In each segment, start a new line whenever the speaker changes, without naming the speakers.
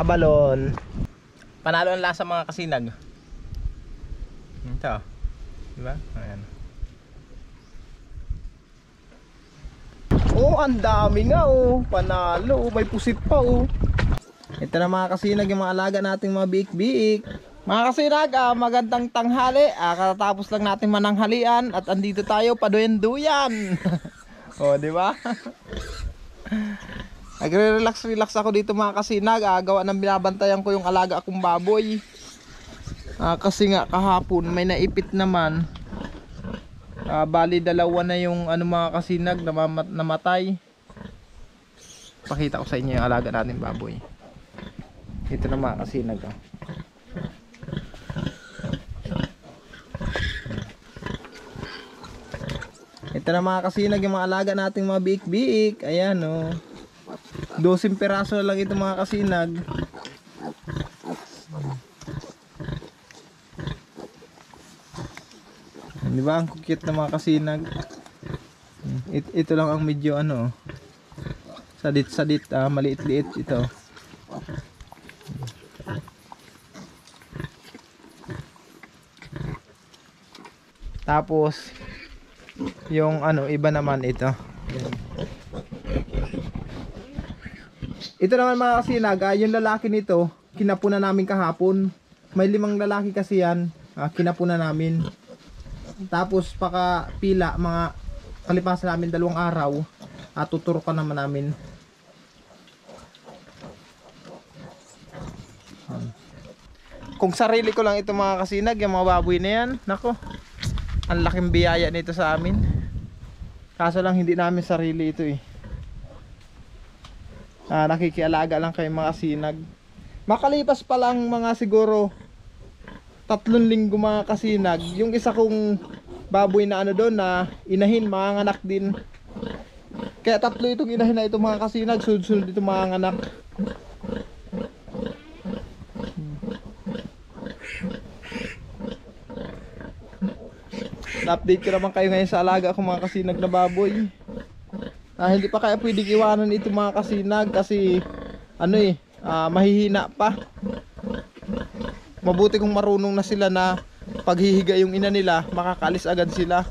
balon. Panalo ang lasa mga kasinag. Ito. Diba? Ayan. Oh, ang dami nga oh. Panalo. May pusit pa oh. Ito na mga kasinag yung mga alaga nating mga biik-biik. Mga kasinag, magandang tanghali. Katatapos lang natin mananghalian at andito tayo paduyan-duyan. Oh, di ba? Nagre-relax ako dito mga kasinag. Gawa ng binabantayan ko yung alaga akong baboy. Kasi nga kahapon may naipit naman. Bali dalawa na yung mga kasinag namatay. Pakita ko sa inyo yung alaga natin baboy. Ito na mga kasinag. Ito na mga kasinag yung mga alaga nating mga biik-biik. Ayan oh. 12 piraso na lang ito mga kasinag. Di ba? Ang cute na mga kasinag. Ito lang ang medyo sadit-sadit, maliit-liit ito. Tapos yung iba naman ito. Ito naman mga kasinag, yung lalaki nito kinapunan namin kahapon. May 5 lalaki kasi yan, kinapunan namin. Tapos pila mga kalipasan namin 2 araw, tuturukan naman namin. Kung sarili ko lang ito mga kasinag, yung mga baboy na yan, nako, ang laking biyaya nito sa amin. Kaso lang hindi namin sarili ito eh. Nakikialaga lang kayo mga kasinag. Makalipas pa lang mga siguro 3 linggo mga kasinag, yung isa kong baboy na doon na inahin, mga anak din. Kaya 3 itong inahin na ito mga kasinag, sunod-sunod ito mga anak. Na-update ko naman kayo ngayon sa alaga ko mga kasinag na baboy. Hindi pa kaya pwedeng iwanan ito mga kasinag kasi mahihina pa. Mabuti kung marunong na sila na paghihiga yung ina nila, makakalis agad sila.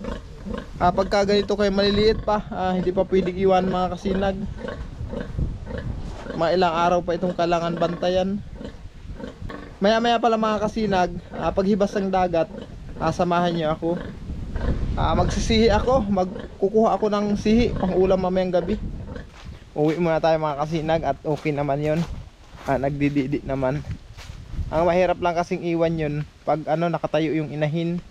Pagka ganito kayo maliliit pa, hindi pa pwedeng iwan mga kasinag. Mga ilang araw pa itong kailangan bantayan. Maya maya pala mga kasinag, paghibas ng dagat, samahan nyo ako. Magsisihi ako, magkukuha ako ng sihi pang ulam mamayang gabi. Uwi muna tayo mga kasinag at okay naman yun. Nagdididi naman. Ang mahirap lang kasing iwan yun pag nakatayo yung inahin,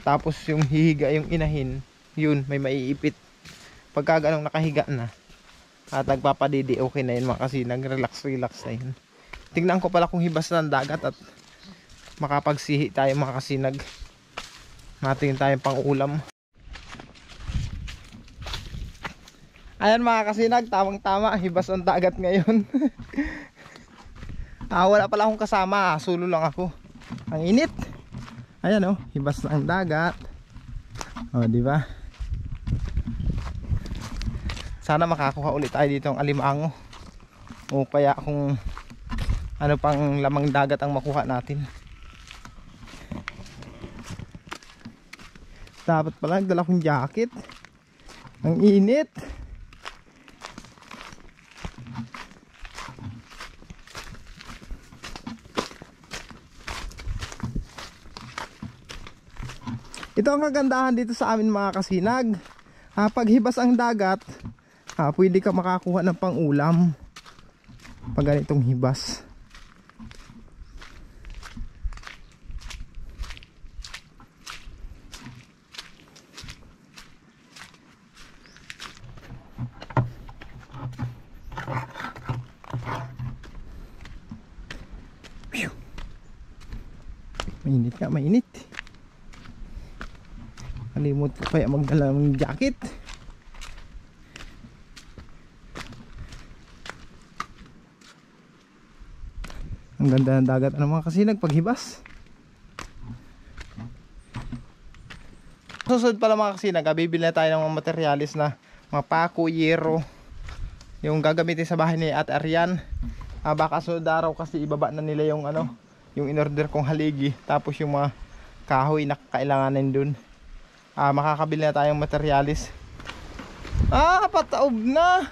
tapos yung hihiga yung inahin, yun may maiipit. Pagka ganong nakahiga na at nagpapadidi, okay na yun mga kasinag. Relax na yun. Tingnan ko pala kung hibas ng dagat at makapagsihi tayo mga kasinag. Natingin tayong pang ulam. Ayan mga kasinag, tamang tama, hibas ang dagat ngayon. Wala pala akong kasama, solo lang ako. Ang init. Ayan hibas ang dagat. Di ba? Sana makakuha ulit tayo dito ng alimango. O kaya kung pang lamang dagat ang makuha natin. Dapat pala nagdala kong jacket. Ang init. Ito ang kagandahan dito sa amin mga kasinag. Pag hibas ang dagat, pwede ka makakuha ng pang-ulam. Pag ganitong hibas. Mainit ka, mainit. Kalimut ko kaya magdala ng jacket. Ang ganda ng dagat mga kasinag paghibas. Susunod pala mga kasinag, bibili na tayo ng mga materialis na mga pako, yero, yung gagamitin sa bahay ni Ate Arian. Baka sunod araw kasi ibaba na nila yung ano, yung in-order kong haligi. Tapos yung mga kahoy na kailanganin dun. Makakabili na tayong materialis. Pataob na.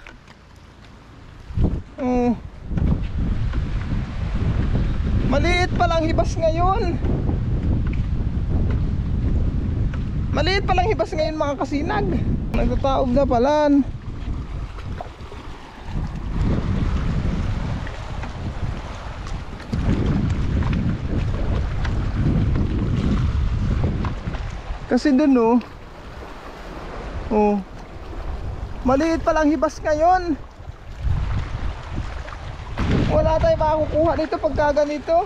Maliit palang hibas ngayon. Maliit palang hibas ngayon mga kasinag. Nagtataob na palan. Kasi dun maliit palang hibas ngayon. Wala tayong makukuha dito pagka ganito.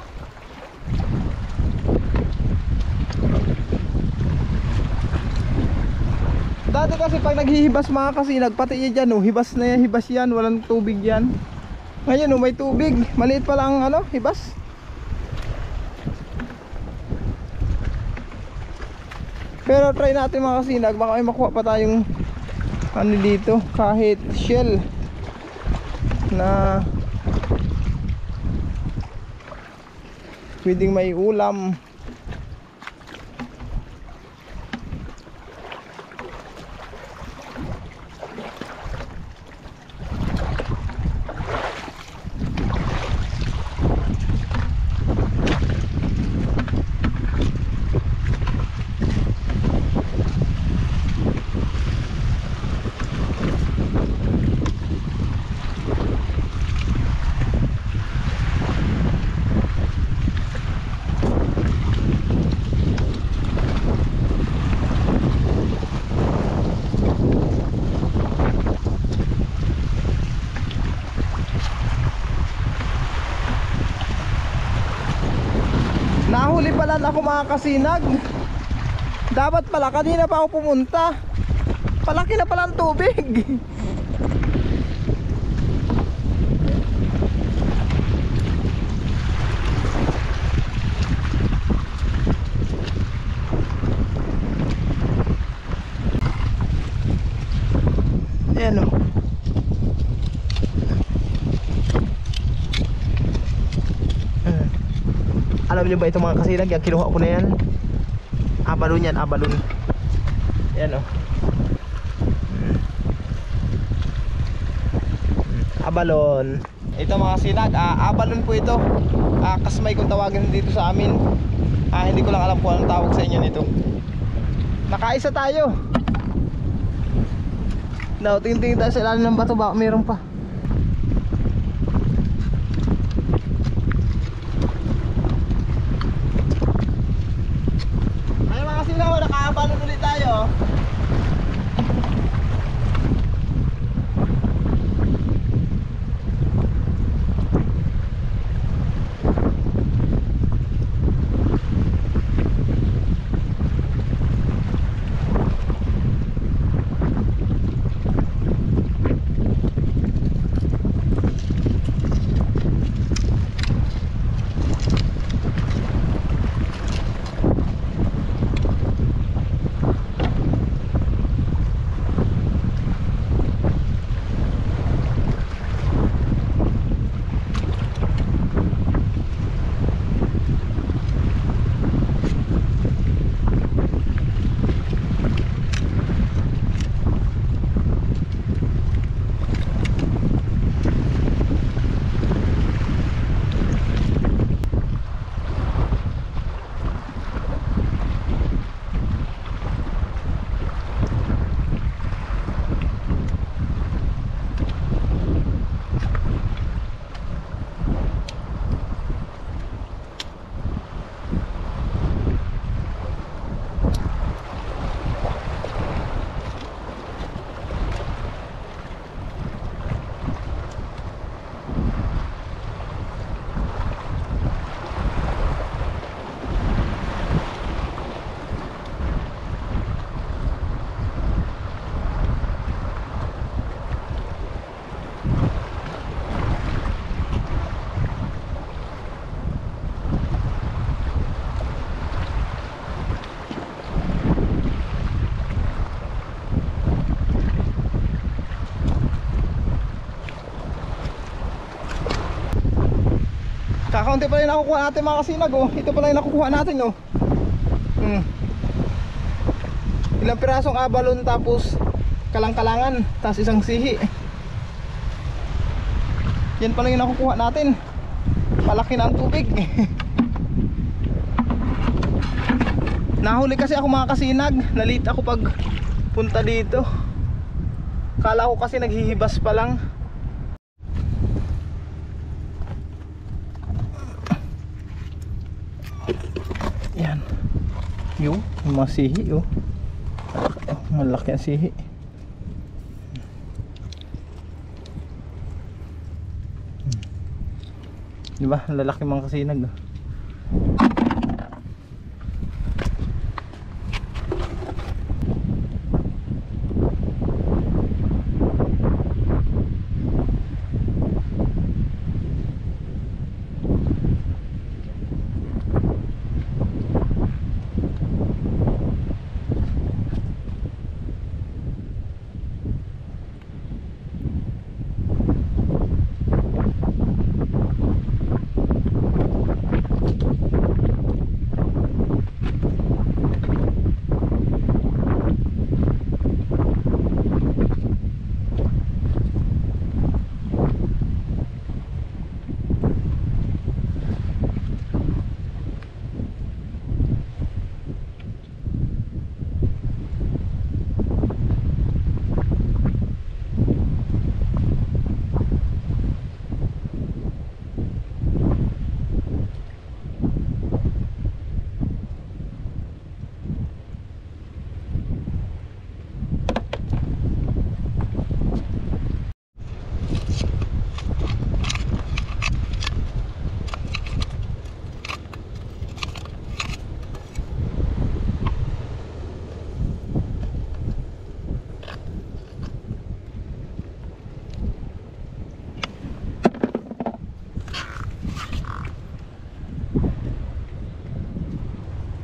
Dati kasi pag naghihibas mga kasinag, pati yan dyan hibas na yan, hibas yan, walang tubig yan. Ngayon may tubig, maliit pa lang hibas. Pero try natin mga kasinag, baka may makuha pa tayong dito, kahit shell na pwedeng may ulam. Nahuli pala ako mga kasinag. Dapat pala kanina pa ako pumunta. Palaki na pala ang tubig. Ayan Alam niyo ba ito mga kasinag, yung kinuha ko na yan, abalon yan, abalon. Yan abalon. Ito mga kasinag, abalon po ito. Kasmay kung tawagin dito sa amin. Hindi ko lang alam kung anong tawag sa inyo nito. Nakaisa tayo. Tingin-tingin tayo sa ilalim ng bato, baka meron pa. Nakaabalon ulit tayo. Kakaunti pa rin nakukuha natin mga kasinag oh. Ito pa lang nakukuha natin oh. Ilang pirasong abalon tapos kalang-kalangan, tapos isang sihi. Yan pa lang yung nakukuha natin. Malaki na ang tubig. Nahuli kasi ako mga kasinag. Nalate ako pag punta dito. Kala ko kasi naghihibas pa lang. Yan. Yung mga sihi oh. Malaki ang sihi. Diba? Lalaki mga kasinag oh.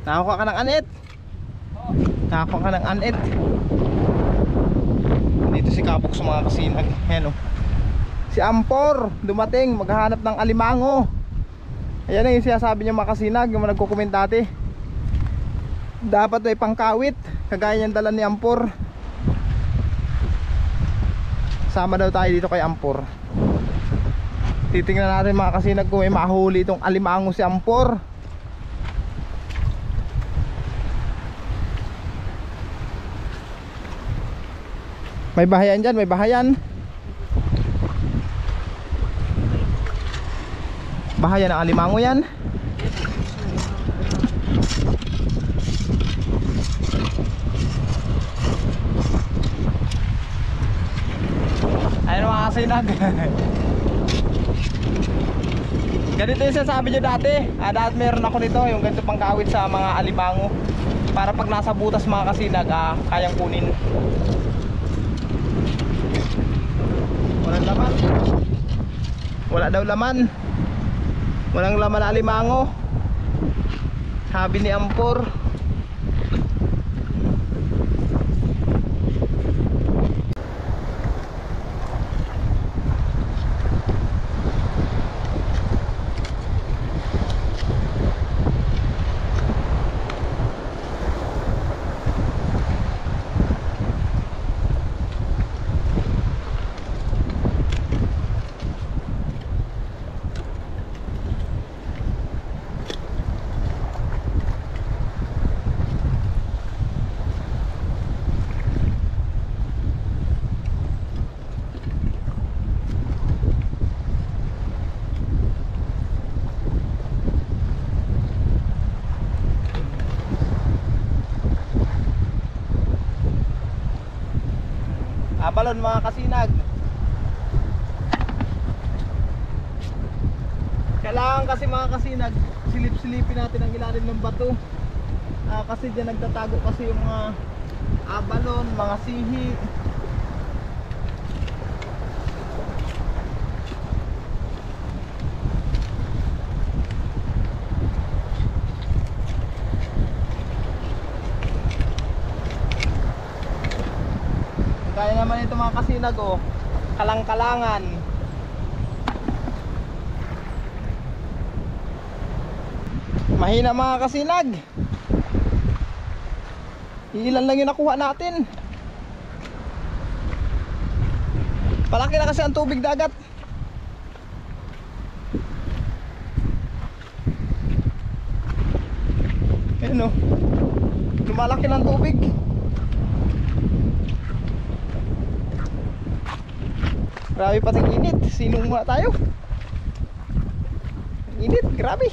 Nakakuha ka ng anit. Nakakuha ka ng anit. Dito si Kapok sa mga kasinag. Ayan o. Si Ampor dumating maghahanap ng alimango. Ayan na yung sinasabi niya mga kasinag, yung mga nagko-comment dati. Dapat ay pangkawit, kagaya niyang dala ni Ampor. Sama daw tayo dito kay Ampor. Titingnan natin mga kasinag kung may mahuli itong alimango si Ampor. May bahayan dyan, may bahayan. Bahayan ng alimango yan. Ayun mga kasinag. Ganito yung sinasabi nyo dati. Dati meron ako nito, yung ganito pang kawit sa mga alimango. Para pag nasa butas mga kasinag, kayang kunin. Walang laman. Wala daw laman. Walang laman na alimango, sabi ni Ampor. Abalon mga kasinag. Kailangan kasi mga kasinag, silip-silipin natin ang ilalim ng bato. Kasi dyan nagtatago kasi yung mga abalon, mga sihi. Kaya naman ito mga kasinag oh, kalang-kalangan. Mahina mga kasinag. Ilan lang yung nakuha natin. Palaki na kasi ang tubig dagat. Ayun o, lumalaki ng tubig. Grabe pating init. Sinong muna tayo. Init, grabe.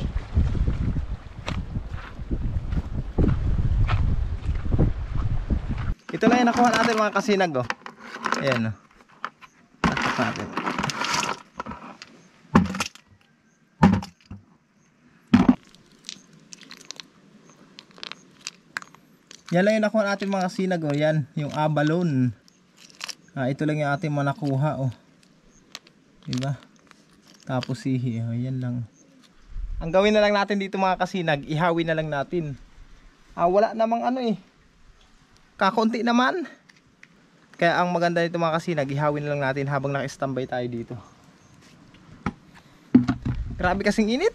Ito lang yung nakuha natin mga kasinag oh. Ayan oh. Tatak natin. Yan lang yung nakuha natin mga kasinag oh. Yan, yung abalone. Ito lang yung ating mga nakuha oh. Diba? Tapos sihi oh. Yan lang. Ang gawin na lang natin dito mga kasinag, ihawin na lang natin. Wala namang ano eh. Kakunti naman. Kaya ang maganda dito mga kasinag, ihawin na lang natin habang naka-standby tayo dito. Grabe kasing init.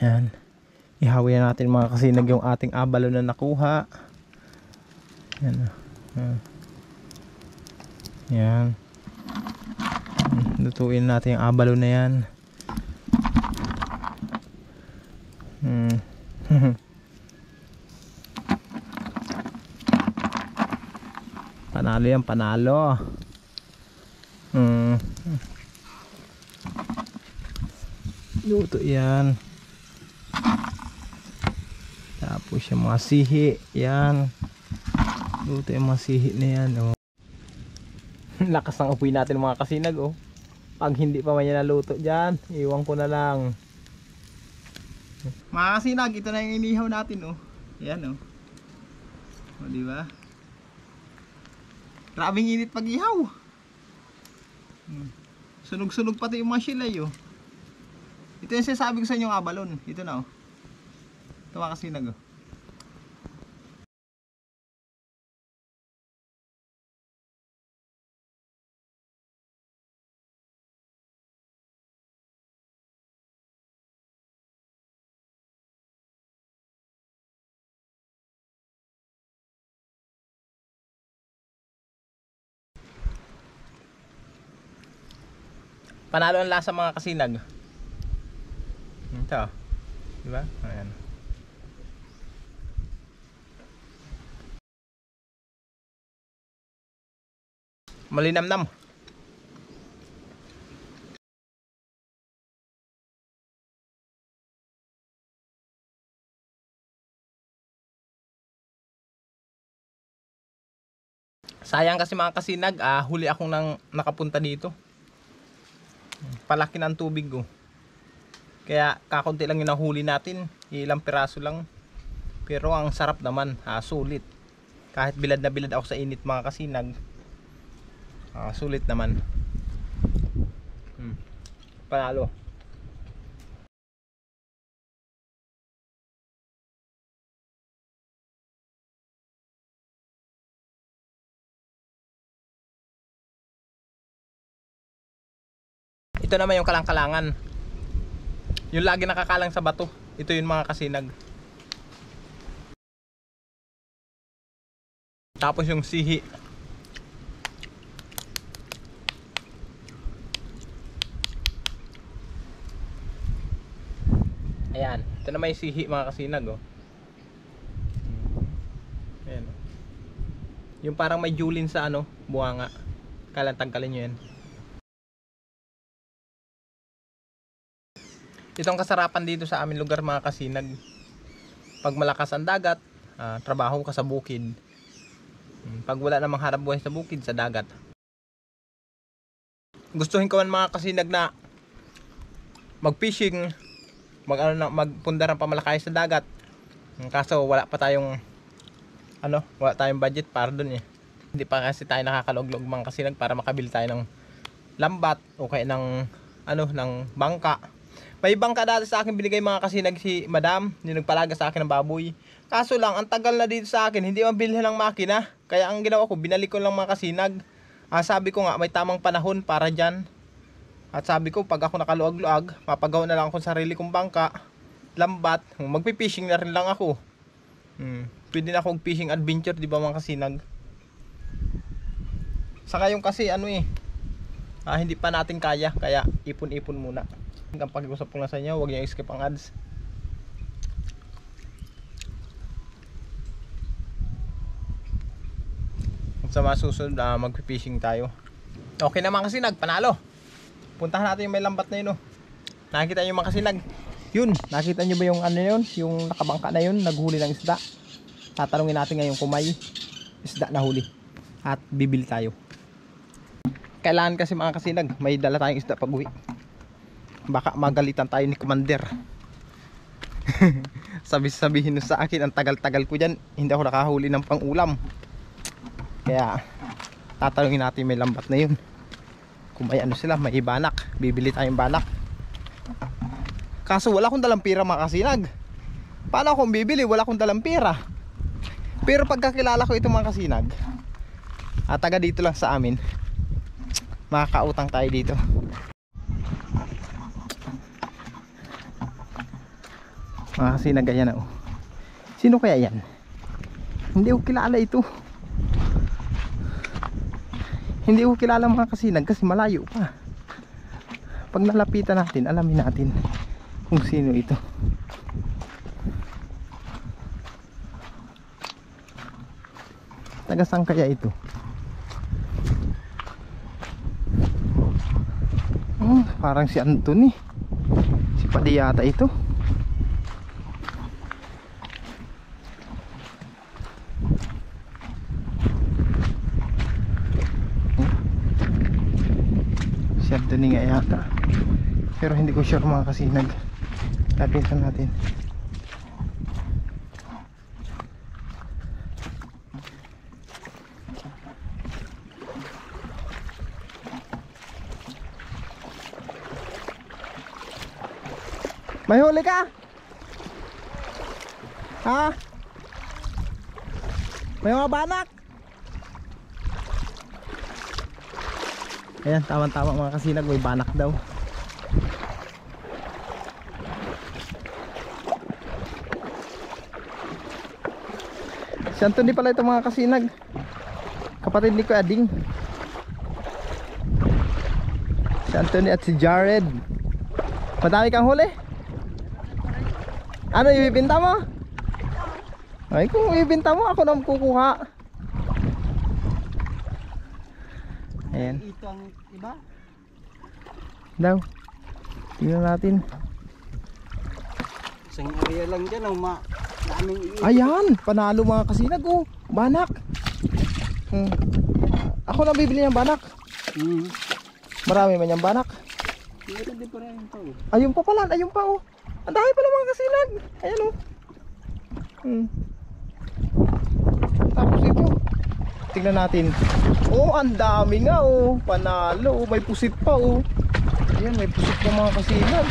Yan. Ihawin natin mga kasinag yung ating abalo na nakuha. Yan. Yan. Lutuin natin yung abalo na yan. Panalo yan, panalo. Luto yan. Tapos yung mga sihi, yan. Luto yung mga sihi na yan, oh. Lakas ng apoy natin mga kasinag, oh. Pag hindi pa man yan naluto dyan, iwan ko na lang. Mga kasinag, ito na yung inihaw natin, oh. Yan, oh. O, diba? Grabing init pag ihaw. Sunog-sunog pati yung mga silay, oh. Ito yung sinasabi ko sa inyo abalon. Ito na, oh. Ito mga kasinag, oh. Panalo ang lasa mga kasinag. Ito, diba? Ayan. Malinamnam. Sayang kasi mga kasinag, huli akong nakapunta dito. Palaki ng tubig ko. Kaya kakunti lang yung nahuli natin, ilang piraso lang. Pero ang sarap naman, sulit. Kahit bilad na bilad ako sa init mga kasinag, sulit naman. Panalo. Ito naman yung kalangkalangan. Yung lagi nakakalang sa bato. Ito yung mga kasinag. Tapos yung sihi. Ayan, ito na may sihi mga kasinag oh. Ayan. Yung parang may julin sa ano, buhanga. Kailan tanggalin nyo yan. Itong kasarapan dito sa aming lugar mga kasinag. Pag malakas ang dagat, trabaho ka sa bukid. Pag wala namang harap buhay sa bukid, sa dagat. Gustuhin ko man mga kasinag na mag-fishing, magpundar ng pamalakay sa dagat. Kaso wala pa tayong wala tayong budget para dun eh. Hindi pa kasi tayo nakakaluglog mga kasinag para makabili tayo ng lambat o kaya ng ng bangka. May bangka dati sa akin binigay mga kasinag si Madam, yung nagpalaga sa akin ng baboy. Kaso lang, ang tagal na dito sa akin, hindi mabilhin ng makina. Kaya ang ginawa ko, binalik ko lang mga kasinag. Sabi ko nga, may tamang panahon para dyan. At sabi ko, pag ako nakaluag-luag, mapagawa na lang ako sarili kong bangka, lambat, magpipishing na rin lang ako. Pwede na akong fishing adventure, di ba mga kasinag? Saka yung kasi hindi pa natin kaya ipon-ipon muna. Hanggang pag-usap ko lang sa inyo, huwag niyo i-skip ang ads. Sa mga susunod, magpipishing tayo. Okay naman kasi panalo. Puntahan natin yung may lambat na yun. Nakikita nyo mga kasinag. Yun, nakita nyo ba yung yun? Yung nakabangka na yun, naghuli ng isda. Tatanungin natin ngayon kung may isda na huli. At bibili tayo. Kailangan kasi mga kasinag, may dala tayong isda pag uwi. Baka magalitan tayo ni Commander. Sabihin sa akin, ang tagal-tagal ko dyan, hindi ako nakahuli ng pang-ulam. Kaya tatanungin natin may lambat na yun. Kung may sila, may banak. Bibili tayong banak. Kaso wala akong dalang pera mga kasinag. Paano akong bibili? Wala akong dalang pera. Pero pagkakilala ko itong mga kasinag, taga dito lang sa amin, makakautang tayo dito. Mga kasinag, ayan oh. Sino kaya yan? Hindi ko kilala ito. Hindi ko kilala mga kasinag kasi malayo pa. Pag nalapitan natin, alamin natin kung sino ito. Taga saan kaya ito? Parang si Anthony. Si Padi yata ito. Anthony nga yata, pero hindi ko sure mga kasinag. Lapitan natin. May huli ka? Ha? May mga banak? Ayan, tama-tama mga kasinag, may banak daw. Si Anthony pala ito mga kasinag, kapatid ni Kuya Ading. Si Anthony at si Jared. Madami kang huli? Ano, ibibinta mo? Ay, kung ibibinta mo, ako na kukuha. Ayan.
Ito ang iba?
Daw. Tingnan natin.
Isang area lang dyan, daming
Ayan, panalo mga kasinag oh. Banak. Ako na bibili ng banak. Marami man yung banak.
Meron din pa rin ito.
Ayun pa pala, ayun pa oh. Ang dami pala mga kasinag. Ayan oh. Tapos ito. Tingnan natin. Oh, ang dami nga oh. Panalo, may pusit pa oh. Ayan, may pusit pa mga kasinag.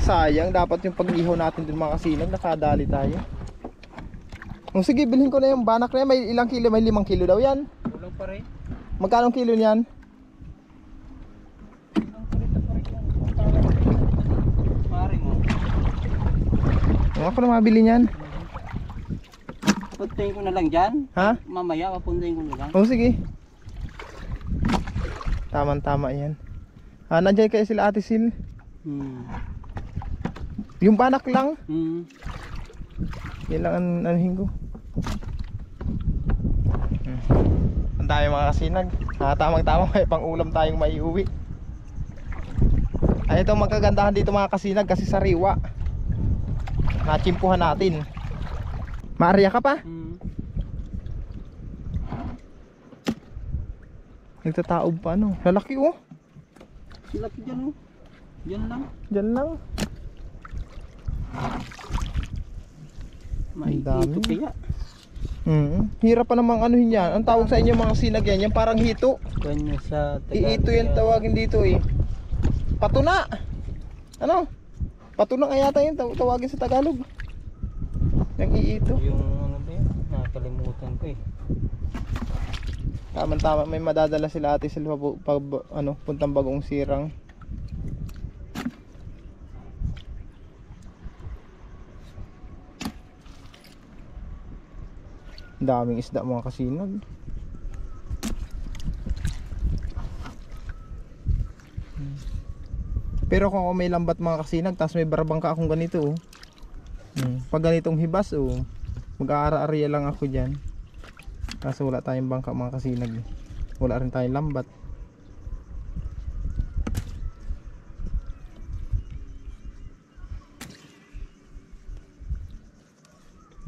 Sayang, dapat yung pag-ihaw natin dun mga kasinag, nakadali tayo. Sige, bilhin ko na yung banak na yan. May ilang kilo? May 5 kilo daw yan.
Kulang pa rin.
Magkano kilo niyan?
Pare mo.
Ako na mabili niyan.
Puntahin ko na lang dyan.
Ha?
Mamaya, papuntahin ko na lang.
Oh, sige. Tama yan. Nandiyan kayo sila Ate Sil. Yung banak lang. Yan lang ang anuhin ko. Ang dami mga kasinag. Tamang-tama may pang ulam tayong maiuwi. Ay, ito magkagandahan dito mga kasinag kasi sariwa. Nachimpuhan natin. Maarya ka pa? Nagtataob pa ano. Lalaki oh.
Laki dyan oh. Dyan lang.
Diyan lang.
May
dami.
hito kaya.
Hirap pa namang anuhin yan. Ang tawag sa inyo mga sinag yan, yung parang hito.
Kanya sa
Iito yan tawagin dito eh. Patuna. Ano? Patuna nga yata yun tawagin sa Tagalog. Yung iito.
Yung ano ba yun? Nakalimutan ko eh.
Tama may madadala sila Ate Silva pag ano, puntang Bagong Sirang. Daming isda mga kasinag. Pero kung may lambat mga kasinag, tapos may barabangka akong ganito oh. Pag ganitong hibas oh, mag-aara-arya lang ako dyan. Kaso wala tayong bangka mga kasinag. Wala rin tayong lambat.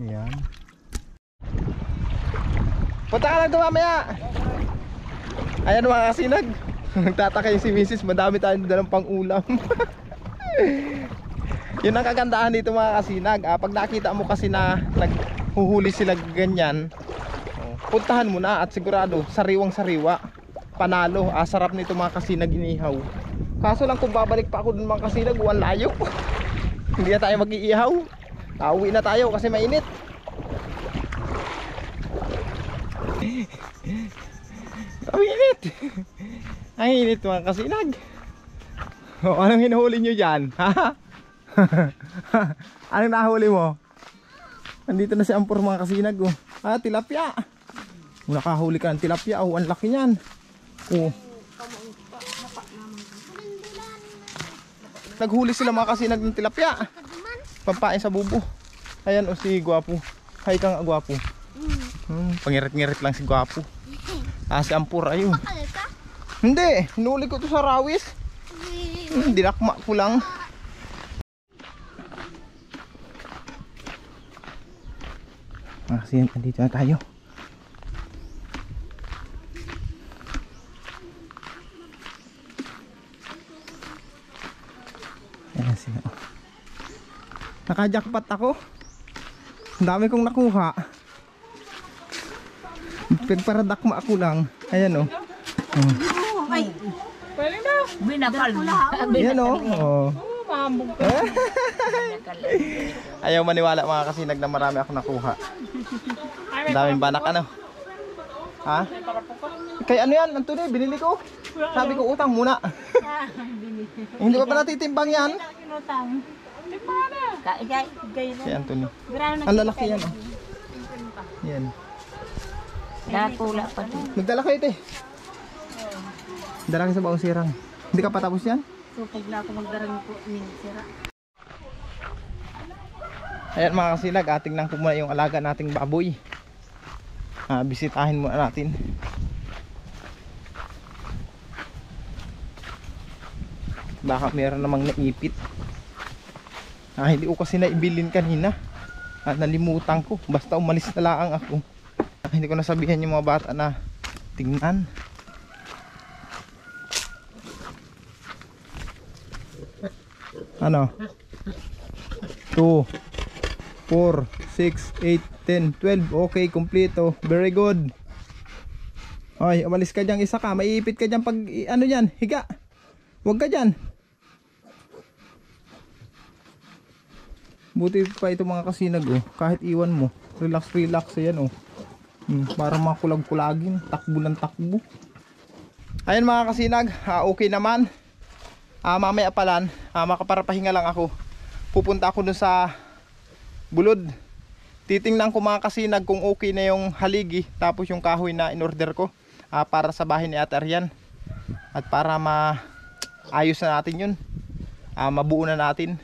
Ayan. Punta ka lang ito mamaya. Ayan mga kasinag. Nagtataka yung si Mrs. Madami tayong dalang pang ulam. Yun ang kagandahan dito mga kasinag. Pag nakita mo kasi na naghuhuli sila ganyan, puntahan mo na at sigurado sariwang sariwa. Panalo. Sarap nito mga kasinag inihaw. Kaso lang kung babalik pa ako dun mga kasinag, walang layo. Hindi na tayo mag-iihaw. Uwi na tayo kasi mainit. Ang init. Ang init mga kasinag. Anong hinuhuli nyo dyan? Anong nahuli mo? Nandito na si Ampor mga kasinag oh. Tilapia. Nakahuli ka ng tilapia oh. Ang laki nyan oh. Naghuli sila mga kasinag ng tilapia. Pampain sa bubo. Ayan o si Gwapo. Hay ka nga Gwapo. Pangirit-ngirit lang si Gwapo. Si Ampur ayun. Hindi, hinuli ko to sa rawis. Dinakma ko lang. Kasi andito na tayo. Ayan sila. Nakajackpot ako. Ang dami kong nakuha. Pagparadakma ako lang. Ayan o.
Ay, binapal.
Ayan o. Ayaw maniwala mga kasinag na marami ako nakuha. Ang daming banak ano. Ha? Kay ano yan Anthony? Binili ko. Sabi ko utang muna. Hindi pa natitimbang yan. Si Anthony. Ang lalaki yan oh. Yan.
Dakula pa din.
Magdala kayo ito eh. Dala kayo sa Bagong Sirang. Hindi ka patapos yan?
So, pagla ako magdarang po ni Sira.
Ayan mga kasinag, tingnan ko muna yung alaga nating baboy. Bisitahin muna natin. Baka meron namang naipit. Hindi ko kasi naibilin kanina. Nalimutan ko. Basta umalis na lang ako. Hindi ko nasabihan yung mga bata na tingnan. Ano? 2 4 6 8 10 12. Okay, kompleto. Very good. Ay, umalis ka dyan, isa ka. Maiipit ka dyan pag ano yan, higa. Huwag ka dyan. Buti pa ito mga kasinag oh. Kahit iwan mo, relax relax yan oh. Para makulag-kulagin, takbo ng takbo. Ayan mga kasinag, okay naman. Mamaya palan, makaparapahinga lang ako. Pupunta ako dun sa Bulod. Titingnan ko mga kasinag kung okay na yung haligi tapos yung kahoy na in-order ko para sa bahay ni Ate Arian. At para ayos na natin yun, mabuo na natin.